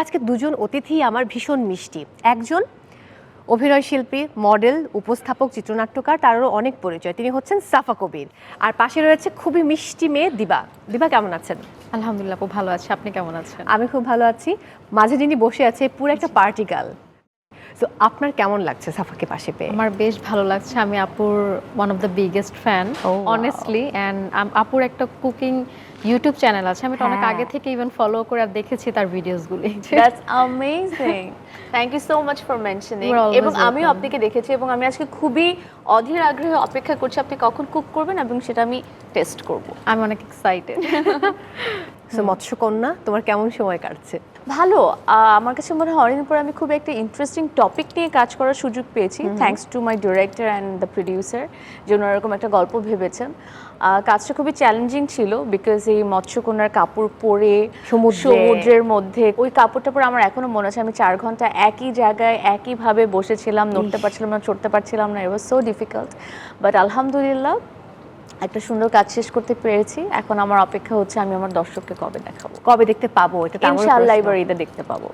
আজকে দুজন অতিথি আমার ভীষণ মিষ্টি। একজন অভিনয় শিল্পী, মডেল, উপস্থাপক, চিত্রনাট্যকার, তারও অনেক পরিচয়। তিনি হচ্ছেন সাফা কবির। আর পাশে রয়েছে খুবই মিষ্টি মেয়ে দিবা। দিবা কেমন আছেন? আলহামদুলিল্লাহ আপু ভালো আছি, আপনি কেমন আছেন? আমি খুব ভালো আছি। মাঝে যিনি বসে আছে পুরো একটা পার্টি গার্ল। তো আপনার কেমন লাগছে সাফাকে পাশে পেয়ে? আমার বেশ ভালো লাগছে। আমি আপুর one of the biggest fan honestly. And আপুর একটা কুকিং ইউটিউব চ্যানেল আছে, আমি এটা অনেক আগে থেকে ইভেন ফলো করে আর দেখেছি তার ভিডিওসগুলি। That's amazing, thank you so much for mentioning. এবং আমিও আপনাকে দেখেছি এবং আমি আজকে খুবই অধীর আগ্রহে অপেক্ষা করছি আপনি কখন কুক করবেন এবং সেটা আমি টেস্ট করব। আমি অনেক এক্সাইটেড। সো মৎস্যকন্যা, তোমার কেমন সময় কাটছে? ভালো, আমার কাছে মনে হয় অনেকদিন পরে আমি খুব একটা ইন্টারেস্টিং টপিক নিয়ে কাজ করার সুযোগ পেয়েছি, thanks to my director and the producer, যে ওনারা এরকম একটা গল্প ভেবেছেন। কাজটা খুবই চ্যালেঞ্জিং ছিল বিকজ এই মৎস্যকন্যার কাপড় পরে সমুদ্রের মধ্যে ওই কাপড়টা পরে আমার এখনো মনে আছে আমি 4 ঘন্টা একই জায়গায় একইভাবে বসেছিলাম, নড়তে পারছিলাম না, চড়তে পারছিলাম না। ইট ওয়াজ সো ডিফিকাল্ট, বাট আলহামদুলিল্লাহ একটা সুন্দর কাজ শেষ করতে পেরেছি। এখন আমার অপেক্ষা হচ্ছে আমি আমার দর্শককে কবে দেখাবো, কবে দেখতে পাবো? এটা ইনশাআল্লাহ এবার ঈদে দেখতে পাবো।